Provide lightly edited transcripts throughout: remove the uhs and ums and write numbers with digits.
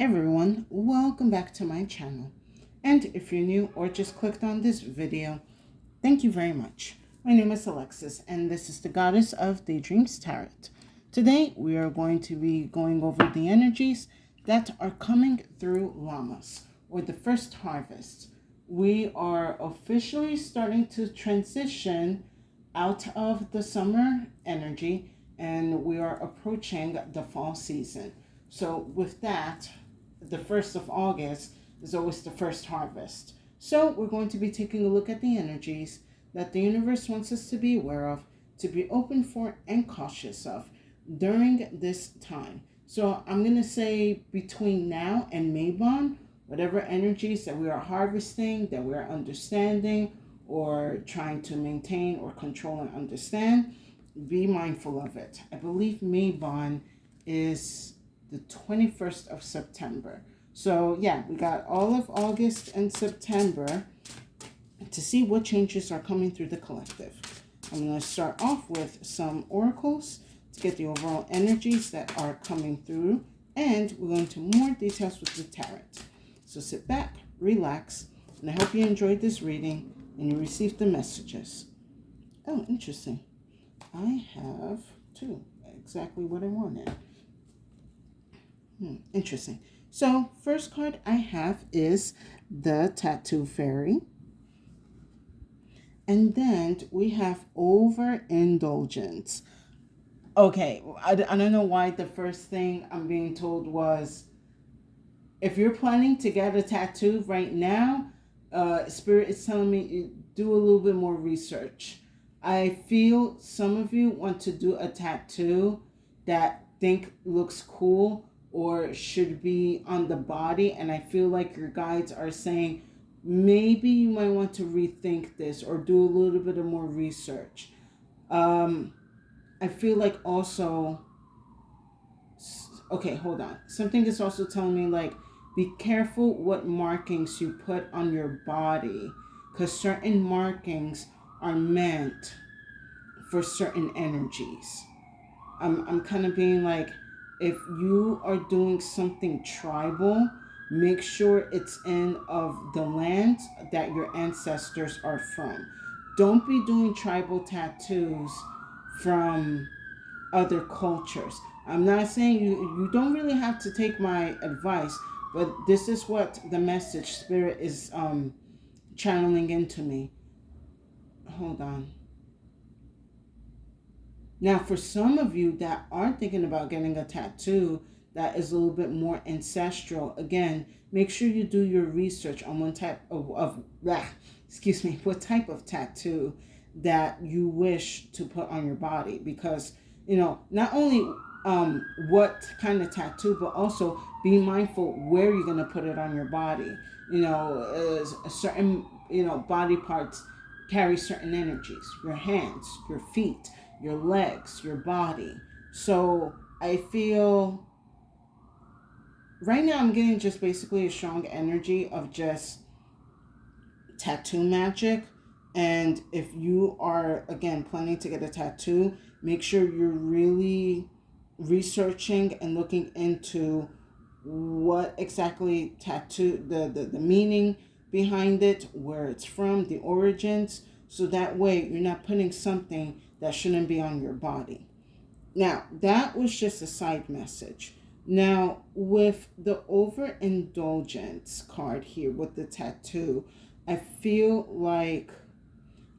Hey everyone, welcome back to my channel. And if you're new or just clicked on this video, thank you very much. My name is Alexis and this is the Goddess of Daydreams Tarot. Today we are going to be going over the energies that are coming through Lammas, or the first harvest. We are officially starting to transition out of the summer energy and we are approaching the fall season. So with that, the 1st of August is always the first harvest. So we're going to be taking a look at the energies that the universe wants us to be aware of, to be open for and cautious of during this time. So I'm going to say between now and Mabon, whatever energies that we are harvesting, that we are understanding or trying to maintain or control and understand, be mindful of it. I believe Mabon is the 21st of September. So yeah, we got all of August and September to see what changes are coming through the collective. I'm going to start off with some oracles to get the overall energies that are coming through, and we're going to more details with the tarot. So sit back, relax, and I hope you enjoyed this reading and you received the messages. Oh, interesting. I have two, exactly what I wanted. Interesting. So first card I have is the Tattoo Fairy. And then we have Overindulgence. Okay, I don't know why the first thing I'm being told was, if you're planning to get a tattoo right now, Spirit is telling me do a little bit more research. I feel some of you want to do a tattoo that think looks cool or should be on the body, and I feel like your guides are saying maybe you might want to rethink this or do a little bit of more research. I feel like also, okay, hold on. Something is also telling me, like, be careful what markings you put on your body, because certain markings are meant for certain energies. I'm kind of being like, if you are doing something tribal, make sure it's in of the land that your ancestors are from. Don't be doing tribal tattoos from other cultures. I'm not saying you don't really have to take my advice, but this is what the message Spirit is channeling into me. Hold on. Now, for some of you that are thinking about getting a tattoo that is a little bit more ancestral, again, make sure you do your research on what type of tattoo that you wish to put on your body, because not only what kind of tattoo, but also be mindful where you're going to put it on your body. Certain body parts carry certain energies. Your hands, your feet, your legs, your body. So I feel right now I'm getting just basically a strong energy of just tattoo magic. And if you are, again, planning to get a tattoo, make sure you're really researching and looking into what exactly tattoo, the meaning behind it, where it's from, the origins, so that way you're not putting something that shouldn't be on your body. Now, that was just a side message. Now, with the overindulgence card here with the tattoo, I feel like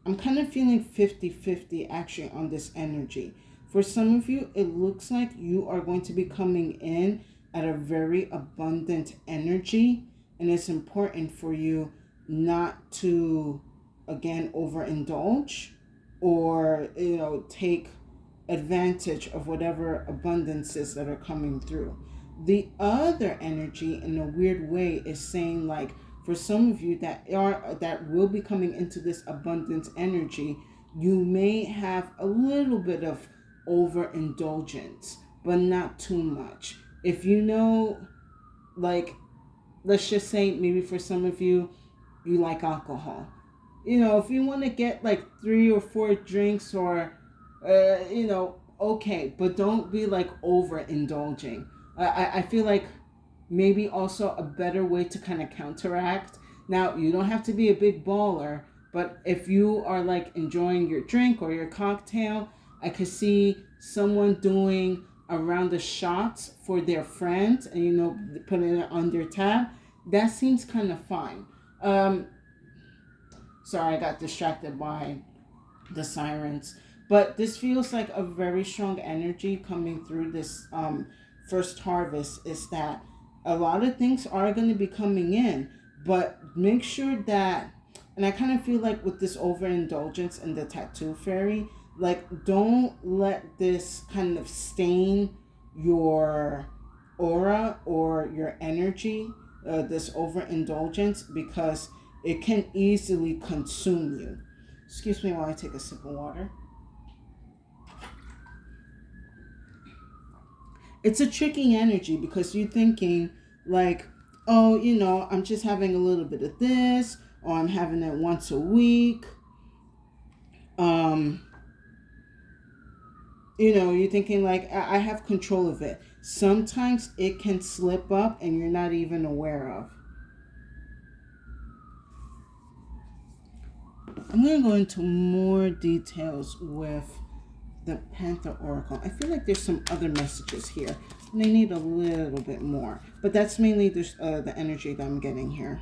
I'm kind of feeling 50-50 actually on this energy. For some of you, it looks like you are going to be coming in at a very abundant energy, and it's important for you not to, again, overindulge or take advantage of whatever abundances that are coming through. The other energy, in a weird way, is saying, like, for some of you that will be coming into this abundance energy, you may have a little bit of overindulgence, but not too much. If like, let's just say maybe for some of you, you like alcohol. If you want to get like 3 or 4 drinks or, okay, but don't be like overindulging. I feel like maybe also a better way to kind of counteract. Now, you don't have to be a big baller, but if you are like enjoying your drink or your cocktail, I could see someone doing around the shots for their friends and, putting it on their tab. That seems kind of fine. Um, Sorry, I got distracted by the sirens. But this feels like a very strong energy coming through this first harvest, is that a lot of things are going to be coming in, but make sure that, and I kind of feel like with this overindulgence in the tattoo fairy, like don't let this kind of stain your aura or your energy, this overindulgence, because it can easily consume you. Excuse me while I take a sip of water. It's a tricky energy because you're thinking, like, oh, I'm just having a little bit of this, or I'm having it once a week. Um, you're thinking, like, I have control of it. Sometimes it can slip up and you're not even aware of. I'm going to go into more details with the Panther Oracle. I feel like there's some other messages here, and I need a little bit more. But that's mainly the energy that I'm getting here.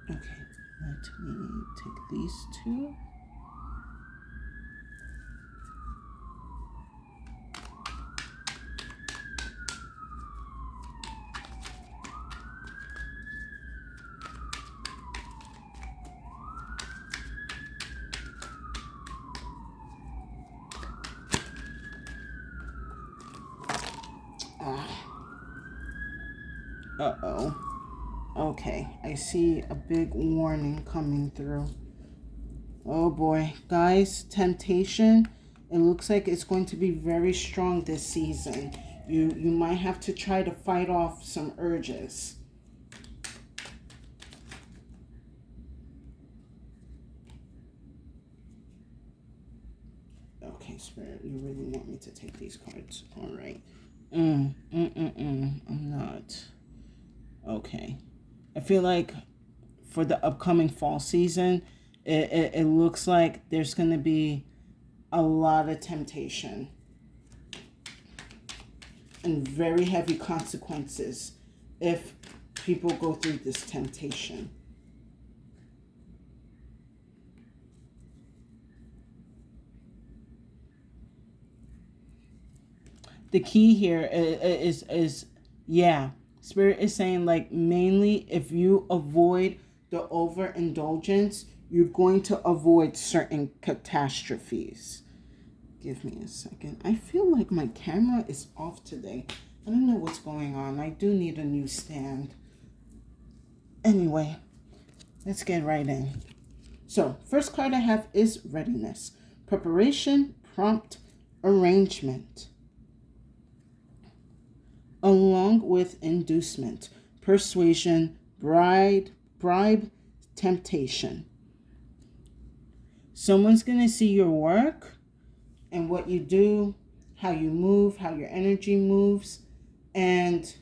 Okay, let me take these two. Uh-oh. Okay, I see a big warning coming through. Oh boy. Guys, temptation, it looks like it's going to be very strong this season. You might have to try to fight off some urges. Okay, Spirit, you really want me to take these cards. All right. I'm not. Okay. I feel like for the upcoming fall season, it looks like there's going to be a lot of temptation and very heavy consequences if people go through this temptation. The key here is yeah, Spirit is saying, like, mainly if you avoid the overindulgence, you're going to avoid certain catastrophes. Give me a second. I feel like my camera is off today. I don't know what's going on. I do need a new stand. Anyway, let's get right in. So, first card I have is readiness, preparation, prompt, arrangement, along with inducement, persuasion, bribe, temptation. Someone's going to see your work and what you do, how you move, how your energy moves, and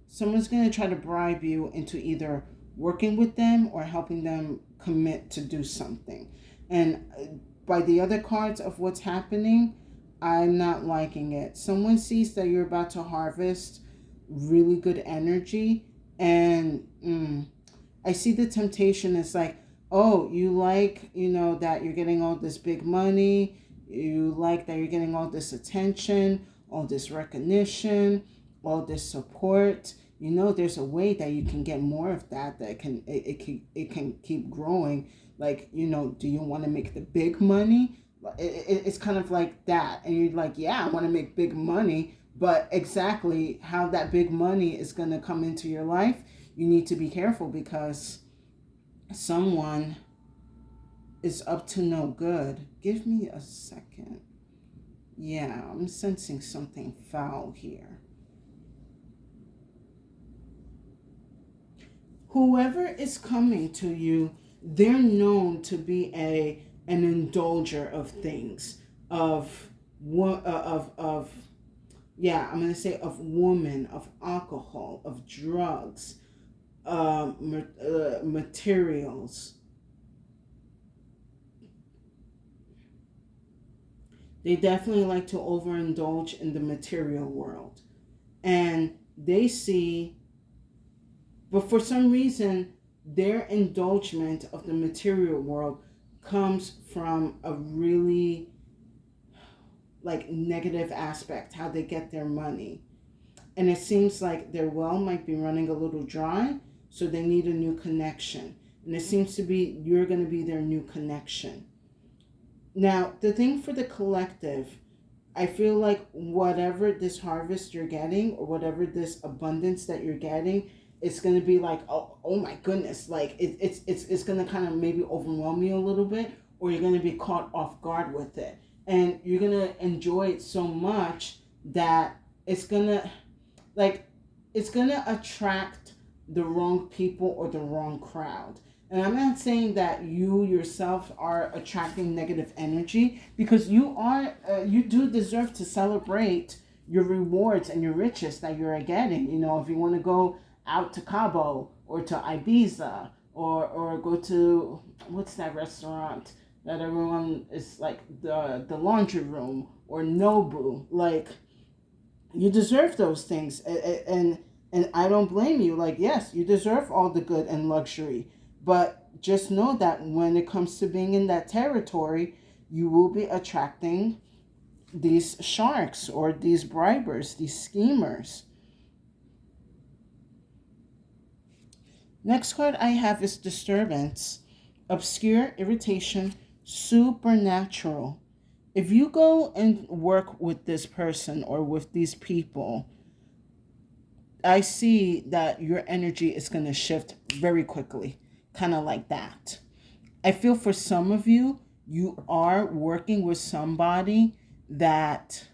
someone's going to try to bribe you into either working with them or helping them commit to do something. And by the other cards of what's happening, I'm not liking it. Someone sees that you're about to harvest really good energy, and I see the temptation is like, oh, you like, that you're getting all this big money, you like that you're getting all this attention, all this recognition, all this support. There's a way that you can get more of that can keep growing. Like, do you want to make the big money? It's kind of like that, and you're like, yeah, I want to make big money, but exactly how that big money is going to come into your life, you need to be careful, because someone is up to no good. Give me a second. Yeah, I'm sensing something foul here. Whoever is coming to you, they're known to be a an indulger of things, of of yeah, I'm gonna say of woman, of alcohol, of drugs, materials. They definitely like to overindulge in the material world, and they see, but for some reason, their indulgence of the material world comes from a really like negative aspect, how they get their money. And it seems like their well might be running a little dry, so they need a new connection. And it seems to be you're going to be their new connection. Now, the thing for the collective, I feel like whatever this harvest you're getting or whatever this abundance that you're getting, it's gonna be like, oh my goodness, like it's gonna kind of maybe overwhelm you a little bit, or you're gonna be caught off guard with it, and you're gonna enjoy it so much that it's gonna like it's gonna attract the wrong people or the wrong crowd. And I'm not saying that you yourself are attracting negative energy, because you do deserve to celebrate your rewards and your riches that you're getting. You know, if you want to go out to Cabo or to Ibiza, or go to, what's that restaurant that everyone is like, the laundry room, or Nobu, like, you deserve those things. And I don't blame you. Like, yes, you deserve all the good and luxury, but just know that when it comes to being in that territory, you will be attracting these sharks or these bribers, these schemers. Next card I have is disturbance, obscure, irritation, supernatural. If you go and work with this person or with these people, I see that your energy is going to shift very quickly, kind of like that. I feel for some of you, you are working with somebody that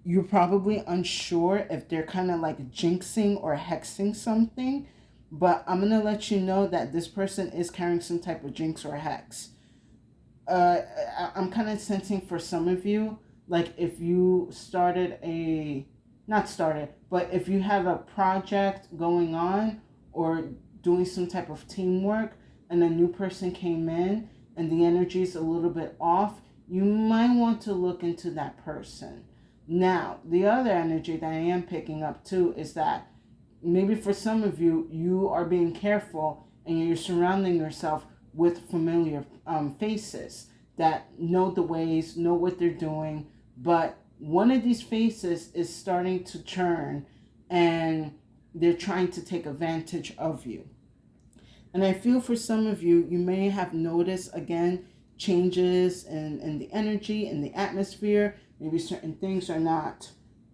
you're probably unsure if they're kind of like jinxing or hexing something, but I'm going to let you know that this person is carrying some type of jinx or hex. I'm kind of sensing for some of you, like if you started a, not started, but if you have a project going on or doing some type of teamwork, and a new person came in and the energy is a little bit off, you might want to look into that person. Now, the other energy that I am picking up too is that maybe for some of you, you are being careful and you're surrounding yourself with familiar faces that know the ways, know what they're doing, but one of these faces is starting to turn, and they're trying to take advantage of you. And I feel for some of you, you may have noticed again changes in the energy, in the atmosphere. Maybe certain things are not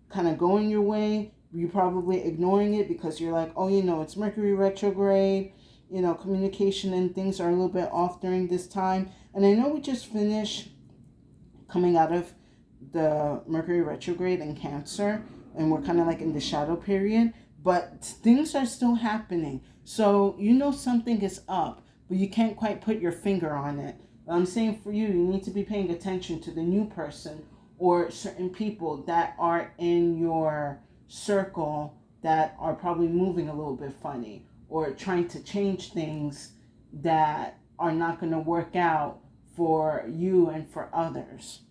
kind of going your way. You're probably ignoring it because you're like, oh, it's Mercury retrograde. Communication and things are a little bit off during this time. And I know we just finished coming out of the Mercury retrograde in Cancer, and we're kind of like in the shadow period, but things are still happening. So something is up, but you can't quite put your finger on it. I'm saying for you, you need to be paying attention to the new person or certain people that are in your circle that are probably moving a little bit funny or trying to change things that are not going to work out for you and for others.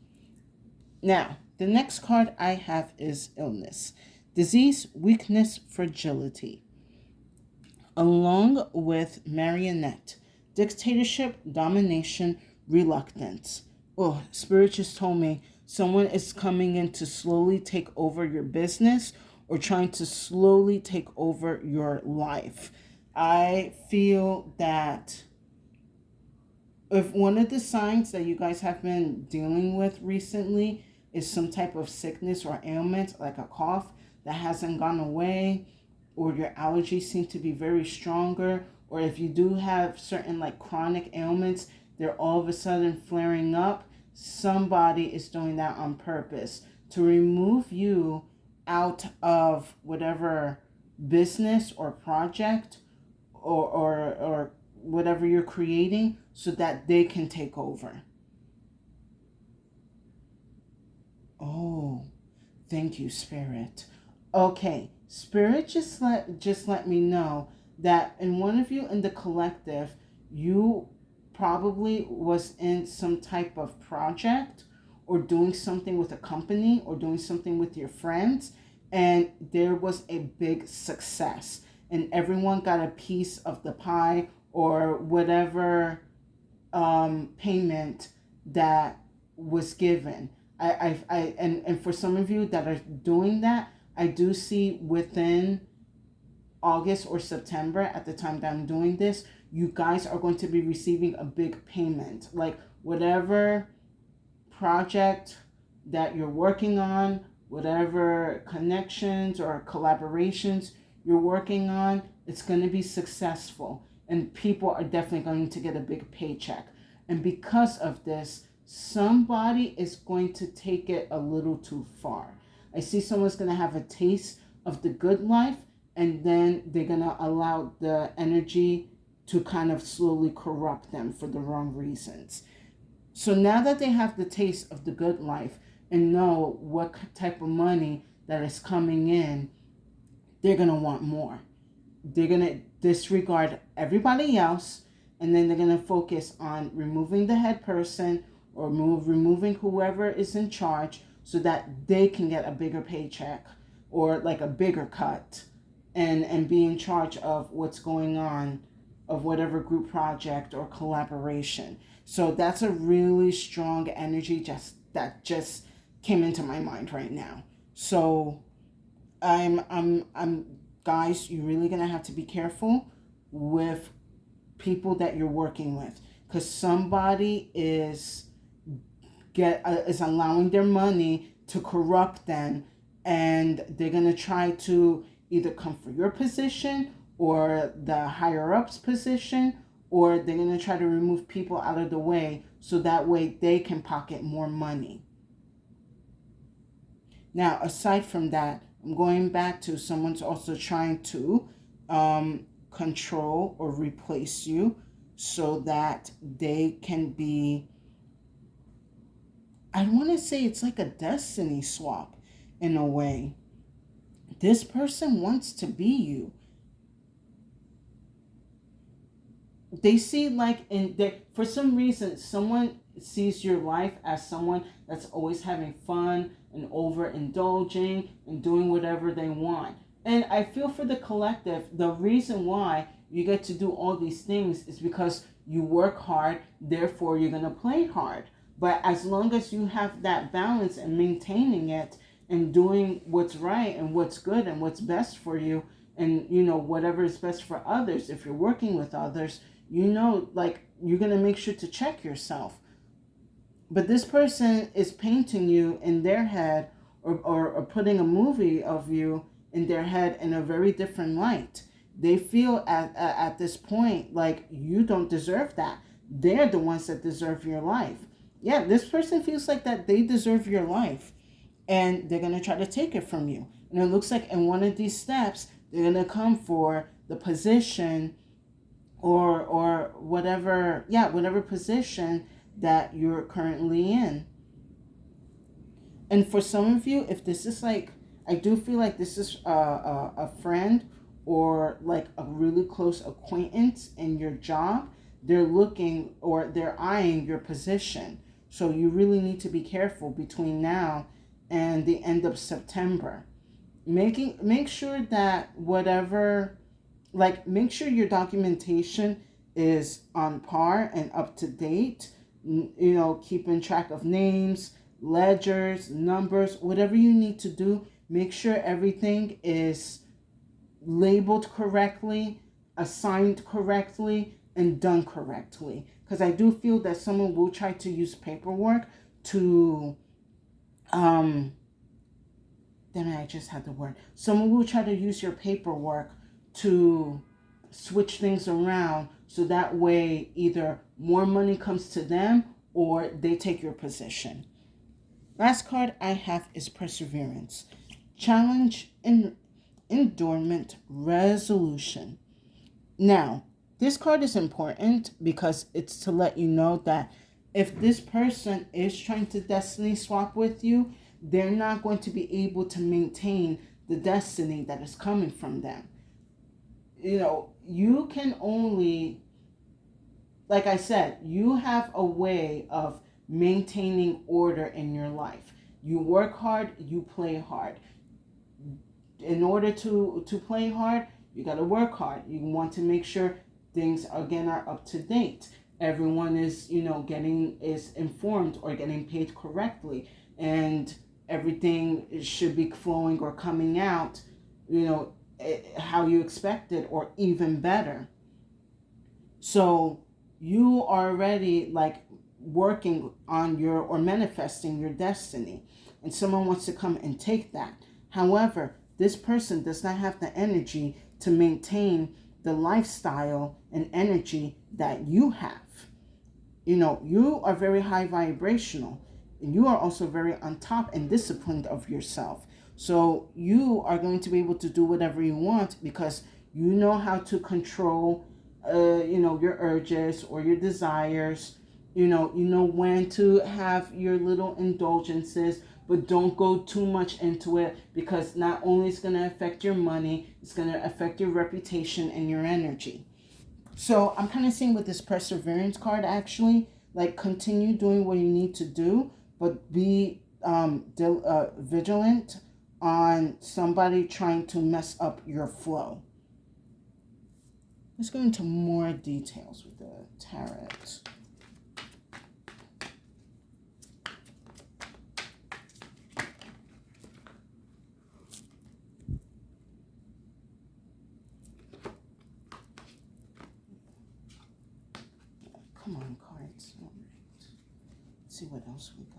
Now, the next card I have is illness, disease, weakness, fragility, along with marionette, dictatorship, domination, reluctance. Oh, Spirit just told me someone is coming in to slowly take over your business or trying to slowly take over your life. I feel that if one of the signs that you guys have been dealing with recently is some type of sickness or ailment, like a cough that hasn't gone away, or your allergies seem to be very stronger, or if you do have certain like chronic ailments, they're all of a sudden flaring up, somebody is doing that on purpose to remove you out of whatever business or project or whatever you're creating so that they can take over. Oh, thank you, Spirit. Okay, Spirit just let me know that in one of you in the collective, you probably was in some type of project or doing something with a company or doing something with your friends, and there was a big success and everyone got a piece of the pie or whatever payment that was given. And for some of you that are doing that, I do see within August or September, at the time that I'm doing this, you guys are going to be receiving a big payment. Like whatever project that you're working on, whatever connections or collaborations you're working on, it's going to be successful. And people are definitely going to get a big paycheck. And because of this, somebody is going to take it a little too far. I see someone's going to have a taste of the good life, and then they're going to allow the energy to kind of slowly corrupt them for the wrong reasons. So now that they have the taste of the good life and know what type of money that is coming in, they're going to want more. They're going to disregard everybody else, and then they're going to focus on removing the head person or removing whoever is in charge so that they can get a bigger paycheck or like a bigger cut and be in charge of what's going on of whatever group project or collaboration. So that's a really strong energy that just came into my mind right now. So I'm guys, you're really gonna have to be careful with people that you're working with, because somebody is allowing their money to corrupt them, and they're gonna try to either come for your position or the higher ups position, or they're going to try to remove people out of the way so that way they can pocket more money. Now, aside from that, I'm going back to someone's also trying to control or replace you so that they can be, I want to say it's like a destiny swap in a way. This person wants to be you. They see like for some reason someone sees your life as someone that's always having fun and overindulging and doing whatever they want. And I feel for the collective, the reason why you get to do all these things is because you work hard, therefore you're going to play hard. But as long as you have that balance and maintaining it and doing what's right and what's good and what's best for you, and whatever is best for others, if you're working with others, like you're going to make sure to check yourself. But this person is painting you in their head or putting a movie of you in their head in a very different light. They feel at this point like you don't deserve that. They're the ones that deserve your life. Yeah, this person feels like that they deserve your life, and they're going to try to take it from you. And it looks like in one of these steps, they're going to come for the position or whatever position that you're currently in. And for some of you, if this is like, I do feel like this is a friend or like a really close acquaintance in your job. They're looking or they're eyeing your position. So you really need to be careful between now and the end of September. Make sure that make sure your documentation is on par and up to date. Keeping track of names, ledgers, numbers, whatever you need to do. Make sure everything is labeled correctly, assigned correctly, and done correctly. Because I do feel that someone will try to use paperwork to, damn it, I just had the word. Someone will try to use your paperwork to switch things around so that way either more money comes to them or they take your position. Last card I have is Perseverance. Challenge endowment, resolution. Now, this card is important because it's to let you know that if this person is trying to destiny swap with you, they're not going to be able to maintain the destiny that is coming from them. You can only, like I said, you have a way of maintaining order in your life. You work hard, you play hard. In order to play hard, you got to work hard. You want to make sure things again are up to date. Everyone is getting is informed or getting paid correctly, and everything should be flowing or coming out how you expected or even better. So you are already like working on your or manifesting your destiny, and someone wants to come and take that. However, this person does not have the energy to maintain the lifestyle and energy that you have. You are very high vibrational, and you are also very on top and disciplined of yourself. So you are going to be able to do whatever you want because you know how to control your urges or your desires. You know when to have your little indulgences, but don't go too much into it because not only it's going to affect your money, it's going to affect your reputation and your energy. So I'm kind of seeing with this perseverance card, actually, like continue doing what you need to do, but be vigilant on somebody trying to mess up your flow. Let's go into more details with the tarot. Come on, cards. All right. Let's see what else we got.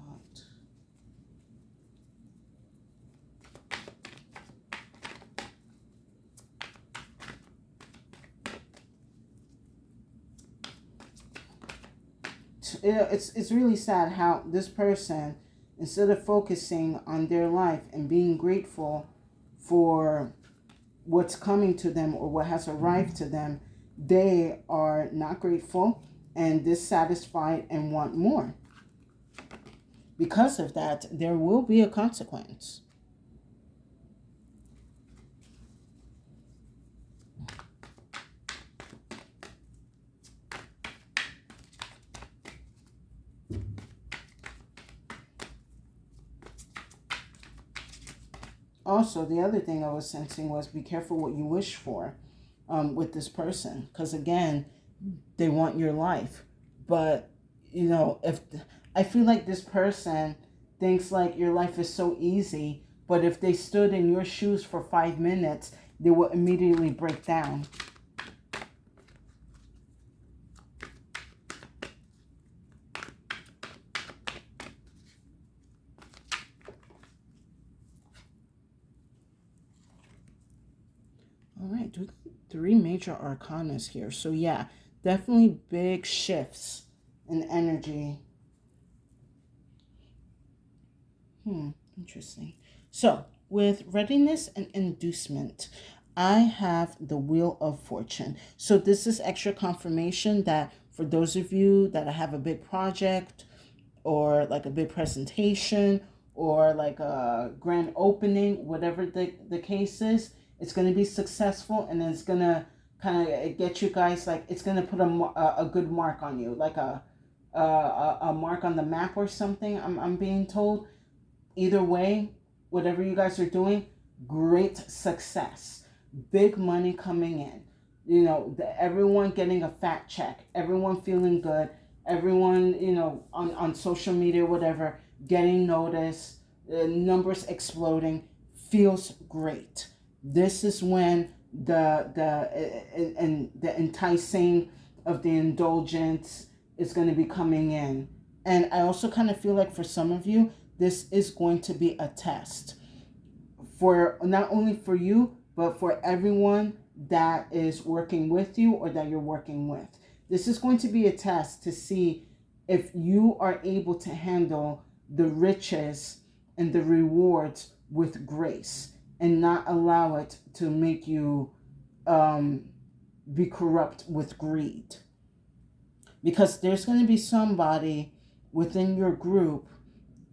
It's really sad how this person, instead of focusing on their life and being grateful for what's coming to them or what has arrived to them, they are not grateful and dissatisfied and want more. Because of that, there will be a consequence. Also, the other thing I was sensing was be careful what you wish for with this person. Because again, they want your life. But, if I feel like this person thinks like your life is so easy, but if they stood in your shoes for 5 minutes, they will immediately break down. All right, we got 3 major arcanas here. So yeah, definitely big shifts in energy. Interesting. So with readiness and inducement, I have the Wheel of Fortune. So this is extra confirmation that for those of you that have a big project or like a big presentation or like a grand opening, whatever the case is, it's going to be successful, and it's going to kind of get you guys, like it's going to put a good mark on you, like a mark on the map or something, I'm being told. Either way, whatever you guys are doing, great success, big money coming in, everyone getting a fat check, everyone feeling good, everyone on social media, whatever, getting noticed, numbers exploding, feels great. This is when the enticing of the indulgence is going to be coming in. And I also kind of feel like for some of you, this is going to be a test for not only for you, but for everyone that is working with you or that you're working with. This is going to be a test to see if you are able to handle the riches and the rewards with grace and not allow it to make you um, be corrupt with greed. Because there's going to be somebody within your group,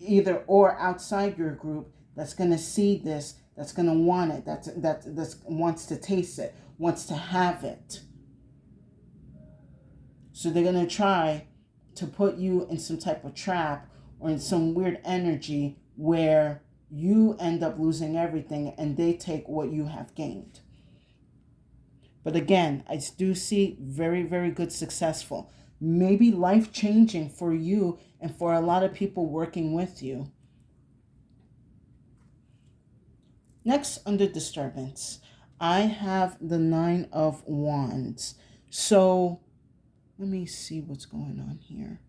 either or outside your group, that's going to see this, that's going to want it, that wants to taste it, wants to have it. So they're going to try to put you in some type of trap or in some weird energy where you end up losing everything and they take what you have gained. But again, I do see very, very good successful. Maybe life changing for you and for a lot of people working with you. Next, under disturbance, I have the Nine of Wands. So let me see what's going on here.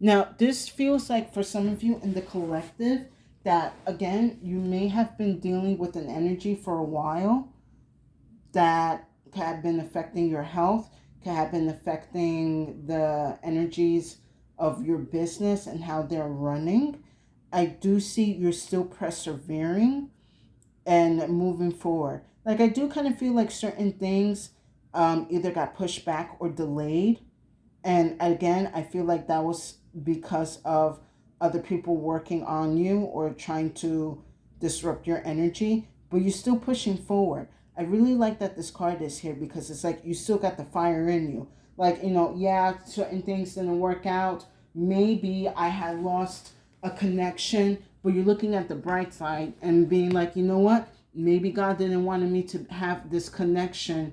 Now, this feels like for some of you in the collective that, again, you may have been dealing with an energy for a while that could have been affecting your health, could have been affecting the energies of your business and how they're running. I do see you're still persevering and moving forward. Like, I do kind of feel like certain things either got pushed back or delayed. And again, I feel like that was because of other people working on you or trying to disrupt your energy, but you're still pushing forward. I really like that this card is here because it's like you still got the fire in you. Like, yeah, certain things didn't work out. Maybe I had lost a connection, but you're looking at the bright side and being like, you know what? Maybe God didn't want me to have this connection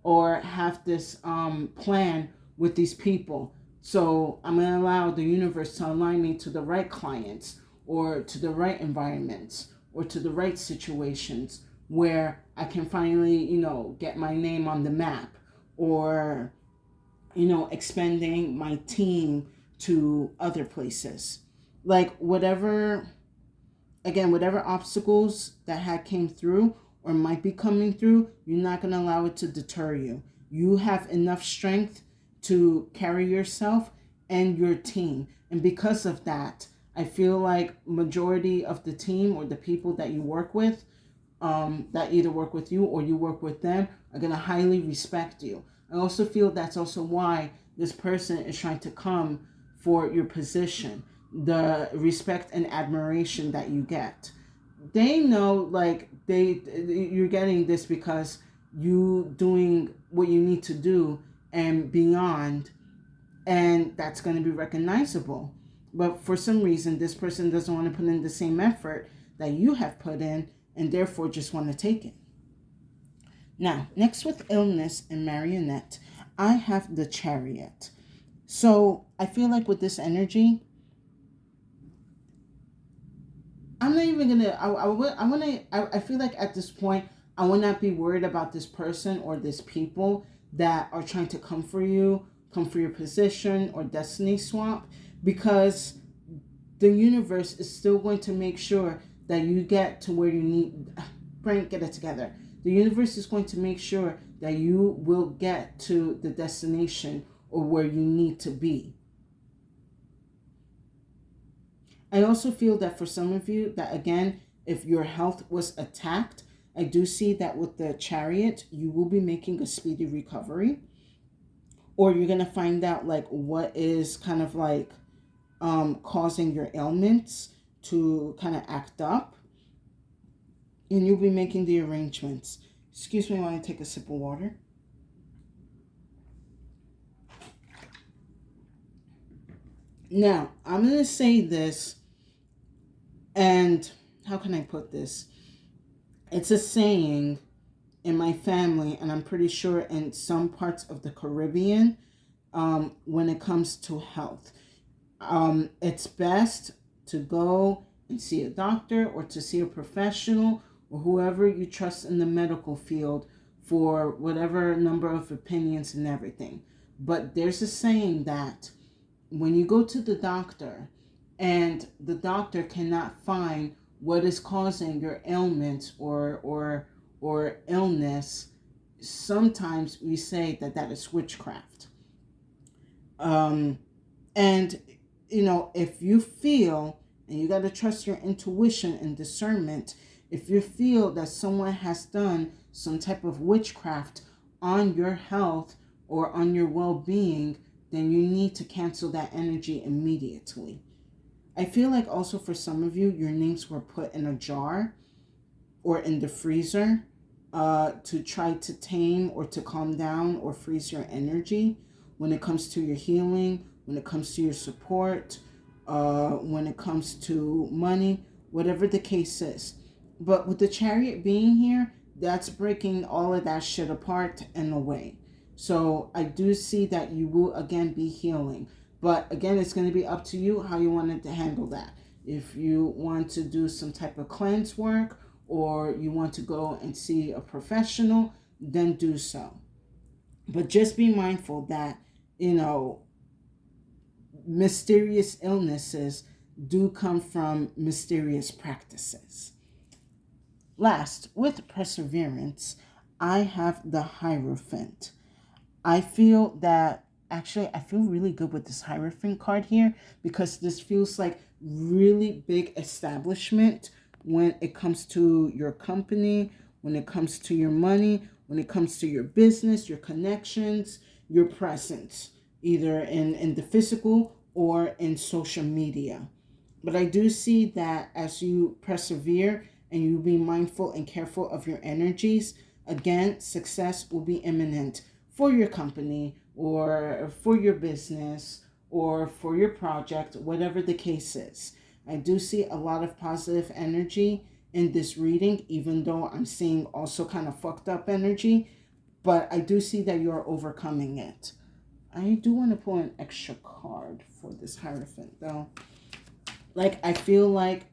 or have this plan with these people. So I'm going to allow the universe to align me to the right clients or to the right environments or to the right situations where I can finally, get my name on the map or, expanding my team to other places. Like whatever obstacles that had came through or might be coming through, you're not going to allow it to deter you. You have enough strength to carry yourself and your team. And because of that, I feel like majority of the team or the people that you work with, that either work with you or you work with them, are going to highly respect you. I also feel that's also why this person is trying to come for your position, the respect and admiration that you get. They know like you're getting this because you doing what you need to do and beyond, and that's going to be recognizable. But for some reason, this person doesn't want to put in the same effort that you have put in and therefore just want to take it. Now, next with illness and marionette, I have the Chariot. So I feel like with this energy, I'm not even gonna. I feel like at this point, I will not be worried about this person or this people that are trying to come for you, come for your position or destiny swap, because the universe is still going to make sure that you get to where you need. Frank, get it together. The universe is going to make sure that you will get to the destination or where you need to be. I also feel that for some of you, that again, if your health was attacked, I do see that with the Chariot, you will be making a speedy recovery. Or you're going to find out like what is kind of like causing your ailments to kind of act up. And you'll be making the arrangements. Excuse me while I take a sip of water. Now, I'm going to say this, and how can I put this? It's a saying in my family, and I'm pretty sure in some parts of the Caribbean, when it comes to health. It's best to go and see a doctor or to see a professional or whoever you trust in the medical field for whatever number of opinions and everything. But there's a saying that when you go to the doctor and the doctor cannot find what is causing your ailment or illness, sometimes we say that is witchcraft. And if you feel And you got to trust your intuition and discernment. If you feel that someone has done some type of witchcraft on your health or on your well-being, then you need to cancel that energy immediately. I feel like also for some of you, your names were put in a jar or in the freezer to try to tame or to calm down or freeze your energy when it comes to your healing, when it comes to your support, when it comes to money, whatever the case is. But with the Chariot being here, that's breaking all of that shit apart and away. So I do see that you will again be healing. But again, it's going to be up to you how you wanted to handle that. If you want to do some type of cleanse work or you want to go and see a professional, then do so. But just be mindful that, mysterious illnesses do come from mysterious practices. Last, with perseverance, I have the Hierophant. I feel that actually I feel really good with this Hierophant card here because this feels like really big establishment when it comes to your company, when it comes to your money, when it comes to your business, your connections, your presence, either in the physical or in social media. But I do see that as you persevere and you be mindful and careful of your energies, again, success will be imminent for your company or for your business or for your project, whatever the case is. I do see a lot of positive energy in this reading, even though I'm seeing also kind of fucked up energy, but I do see that you're overcoming it. I do want to pull an extra card for this Hierophant though. Like, I feel like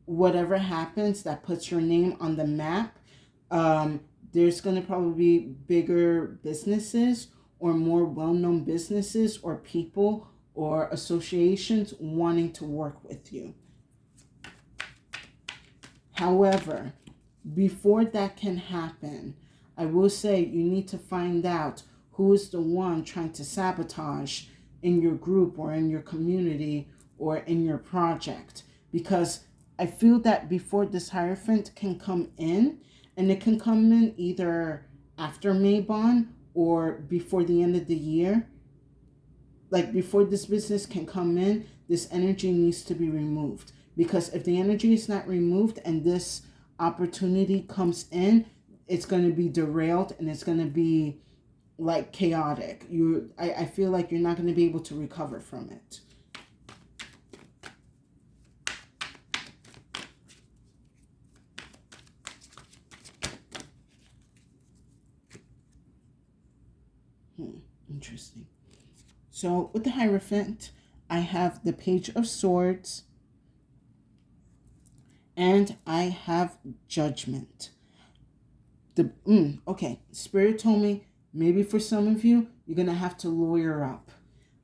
whatever happens that puts your name on the map, there's going to probably be bigger businesses or more well-known businesses or people or associations wanting to work with you. However, before that can happen, I will say you need to find out who is the one trying to sabotage in your group or in your community or in your project. Because I feel that before this Hierophant can come in, and it can come in either after Maybon or before the end of the year, like before this business can come in, this energy needs to be removed. Because if the energy is not removed and this opportunity comes in, it's going to be derailed and it's going to be like chaotic. I feel like you're not going to be able to recover from it. Interesting. So with the Hierophant, I have the Page of Swords and I have Judgment. Okay, Spirit told me maybe for some of you, you're gonna have to lawyer up.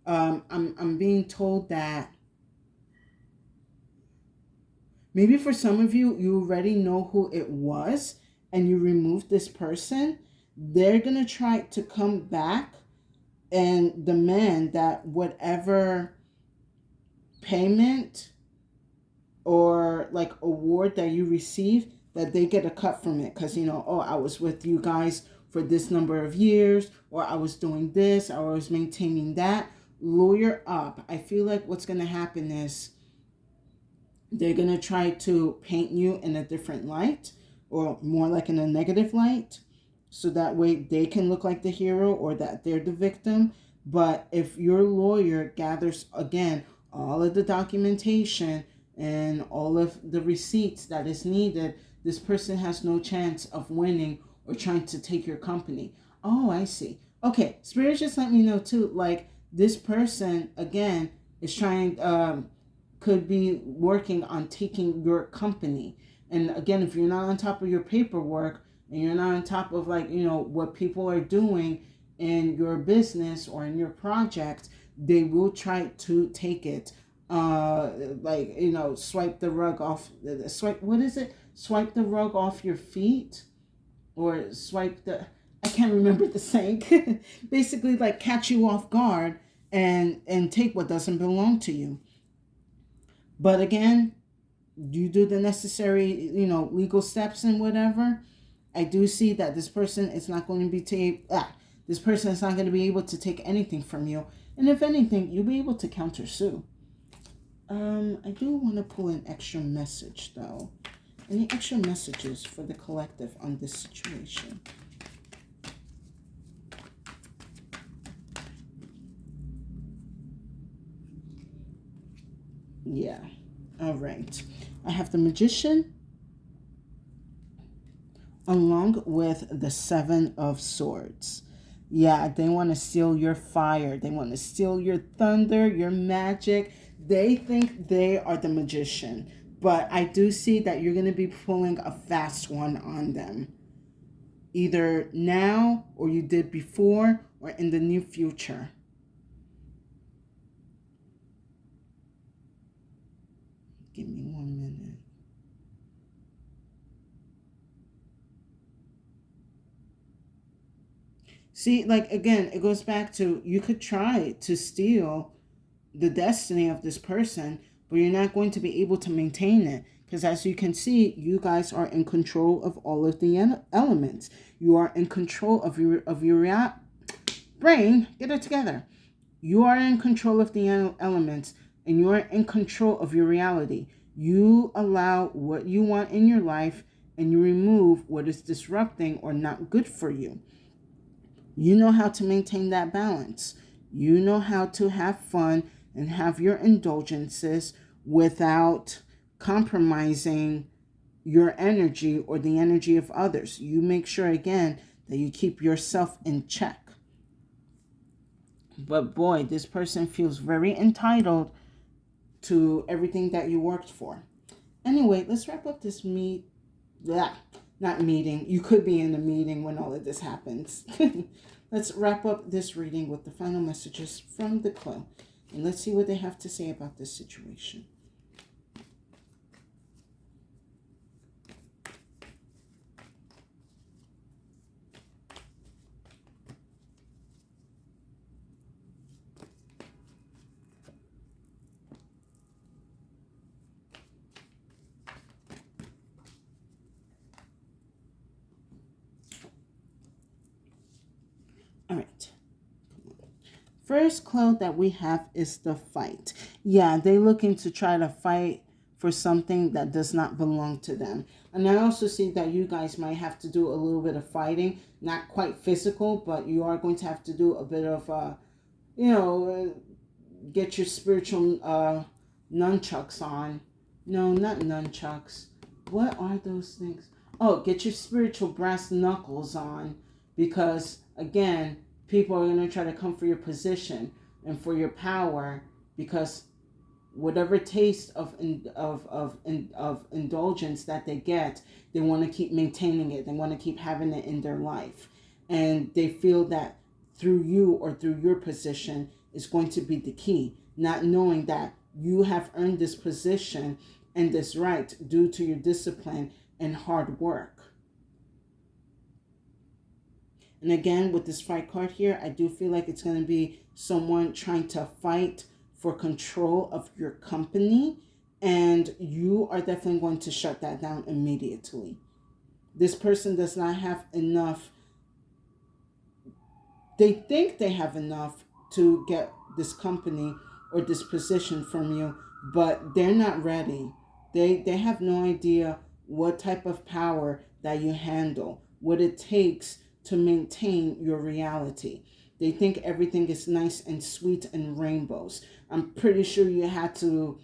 I'm being told that maybe for some of you, you already know who it was and you removed this person. They're gonna try to come back and demand that whatever payment or like award that you receive, that they get a cut from it. Because, I was with you guys for this number of years, or I was doing this, or I was maintaining that. Lawyer up. I feel like what's going to happen is they're going to try to paint you in a different light, or more like in a negative light, so that way they can look like the hero or that they're the victim. But if your lawyer gathers, again, all of the documentation and all of the receipts that is needed, this person has no chance of winning or trying to take your company. Oh, I see. Okay, Spirit just let me know too, like this person, again, is trying, could be working on taking your company. And again, if you're not on top of your paperwork and you're not on top of what people are doing in your business or in your project, they will try to take it. Swipe the rug off. Swipe the rug off your feet, or I can't remember the saying. Basically, like catch you off guard and take what doesn't belong to you. But again, you do the necessary, legal steps and whatever. I do see that this person is not going to be this person is not going to be able to take anything from you, and if anything, you'll be able to countersue. I do want to pull an extra message though. Any extra messages for the collective on this situation? Yeah. All right. I have the Magician along with the Seven of Swords. Yeah, they want to steal your fire. They want to steal your thunder, your magic. They think they are the magician. But I do see that you're going to be pulling a fast one on them. Either now, or you did before, or in the near future. Give me 1 minute. See, like, again, it goes back to, you could try to steal the destiny of this person, but you're not going to be able to maintain it. Because as you can see, you guys are in control of all of the elements. You are in control of your brain. Get it together. You are in control of the elements, and you are in control of your reality. You allow what you want in your life, and you remove what is disrupting or not good for you. You know how to maintain that balance. You know how to have fun and have your indulgences without compromising your energy or the energy of others. You make sure, again, that you keep yourself in check. But boy, this person feels very entitled to everything that you worked for. Anyway, let's wrap up this not meeting. You could be in a meeting when all of this happens. Let's wrap up this reading with the final messages from the club. And let's see what they have to say about this situation. All right. First cloud that we have is the fight. Yeah, they're looking to try to fight for something that does not belong to them. And I also see that you guys might have to do a little bit of fighting, not quite physical, but you are going to have to do a bit of, get your spiritual nunchucks on. No, not nunchucks. What are those things? Oh, get your spiritual brass knuckles on, because again, people are going to try to come for your position and for your power, because whatever taste of indulgence that they get, they want to keep maintaining it. They want to keep having it in their life, and they feel that through you or through your position is going to be the key, not knowing that you have earned this position and this right due to your discipline and hard work. And again, with this fight card here, I do feel like it's going to be someone trying to fight for control of your company, and you are definitely going to shut that down immediately. This person does not have enough. They think they have enough to get this company or this position from you, but they're not ready. They have no idea what type of power that you handle, what it takes to maintain your reality. They think everything is nice and sweet and rainbows. I'm pretty sure you had to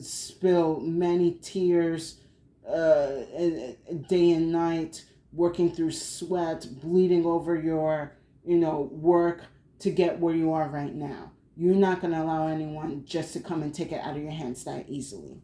spill many tears day and night, working through sweat, bleeding over your, work to get where you are right now. You're not going to allow anyone just to come and take it out of your hands that easily.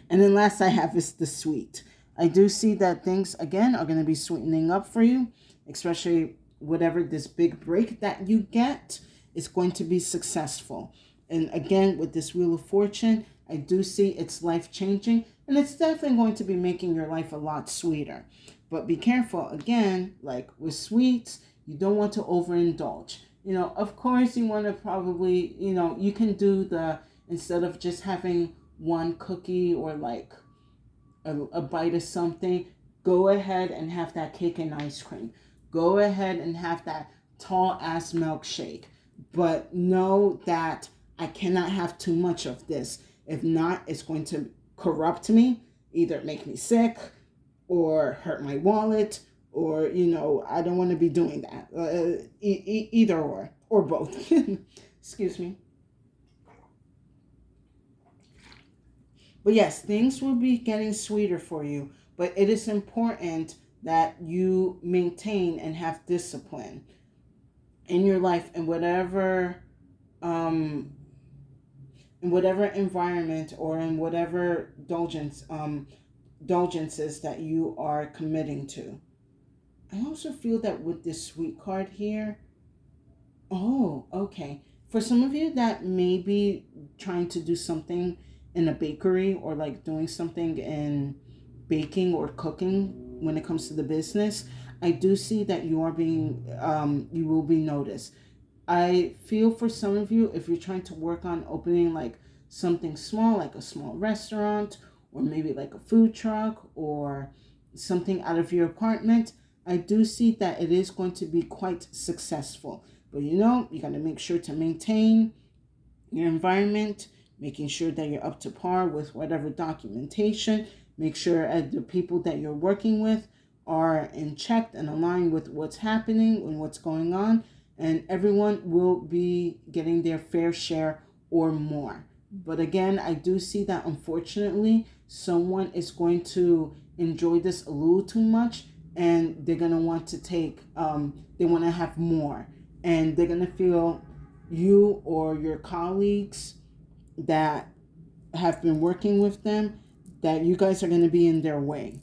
And then last I have is the sweet. I do see that things, again, are going to be sweetening up for you, especially whatever this big break that you get is going to be successful. And again, with this Wheel of Fortune, I do see it's life-changing, and it's definitely going to be making your life a lot sweeter. But be careful, again, like with sweets, you don't want to overindulge. Of course, you want to probably, you can do instead of just having one cookie or like a bite of something, go ahead and have that cake and ice cream. Go ahead and have that tall ass milkshake. But know that I cannot have too much of this. If not, it's going to corrupt me, either make me sick or hurt my wallet, or, I don't want to be doing that. Either or both. Excuse me. But yes, things will be getting sweeter for you, but it is important that you maintain and have discipline in your life um in whatever environment or in whatever indulgences that you are committing to. I also feel that with this sweet card here, oh, okay. For some of you that may be trying to do something in a bakery or like doing something in baking or cooking when it comes to the business, I do see that you will be noticed. I feel for some of you, if you're trying to work on opening like something small, like a small restaurant, or maybe like a food truck, or something out of your apartment, I do see that it is going to be quite successful. But you got to make sure to maintain your environment, making sure that you're up to par with whatever documentation. Make sure the people that you're working with are in check and aligned with what's happening and what's going on, and everyone will be getting their fair share or more. But again, I do see that unfortunately someone is going to enjoy this a little too much, and they're going to want to they want to have more, and they're going to feel you or your colleagues that have been working with them, that you guys are going to be in their way.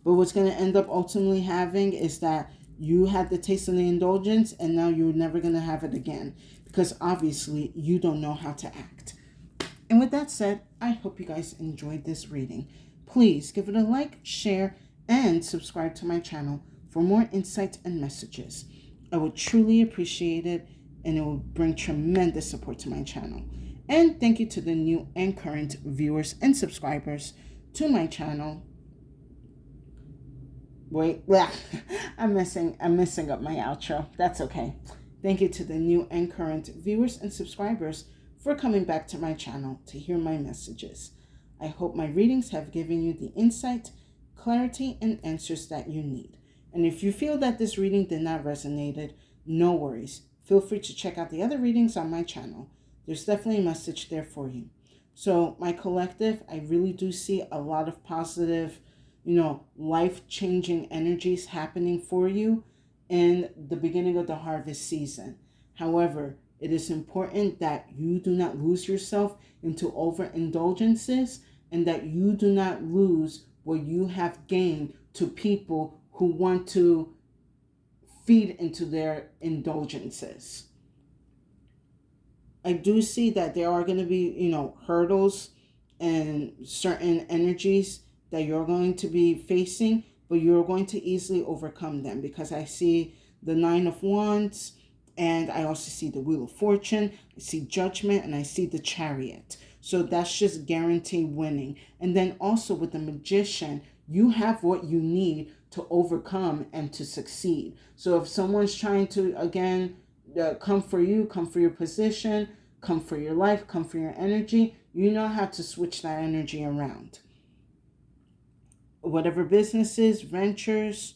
But what's going to end up ultimately having is that you had the taste of the indulgence, and now you're never going to have it again, because obviously you don't know how to act. And with that said, I hope you guys enjoyed this reading. Please give it a like, share, and subscribe to my channel for more insights and messages. I would truly appreciate it, and it will bring tremendous support to my channel. And thank you to the new and current viewers and subscribers to my channel. Wait, I'm messing up my outro. That's okay. Thank you to the new and current viewers and subscribers for coming back to my channel to hear my messages. I hope my readings have given you the insight, clarity, and answers that you need. And if you feel that this reading did not resonate, no worries. Feel free to check out the other readings on my channel. There's definitely a message there for you. So my collective, I really do see a lot of positive, life-changing energies happening for you in the beginning of the harvest season. However, it is important that you do not lose yourself into overindulgences, and that you do not lose what you have gained to people who want to feed into their indulgences. I do see that there are going to be, hurdles and certain energies that you're going to be facing, but you're going to easily overcome them, because I see the Nine of Wands, and I also see the Wheel of Fortune, I see Judgment, and I see the Chariot. So that's just guaranteed winning. And then also with the Magician, you have what you need to overcome and to succeed. So if someone's trying to, again, come for you, come for your position, come for your life, come for your energy, you know how to switch that energy around. Whatever businesses, ventures,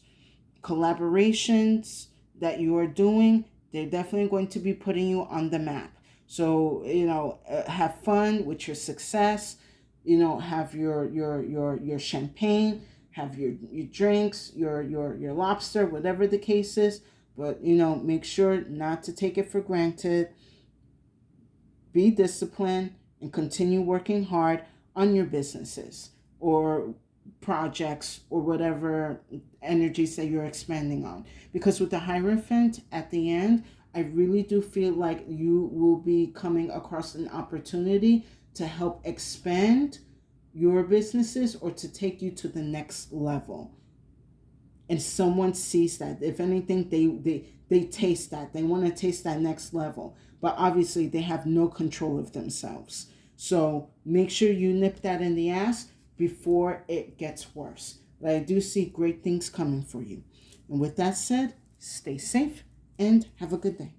collaborations that you are doing, they're definitely going to be putting you on the map. So, have fun with your success, have your champagne, have your drinks, your lobster, whatever the case is. But, make sure not to take it for granted. Be disciplined and continue working hard on your businesses or projects or whatever energies that you're expanding on. Because with the Hierophant at the end, I really do feel like you will be coming across an opportunity to help expand your businesses or to take you to the next level. And someone sees that. If anything, they taste that. They want to taste that next level. But obviously, they have no control of themselves. So make sure you nip that in the ass before it gets worse. But I do see great things coming for you. And with that said, stay safe and have a good day.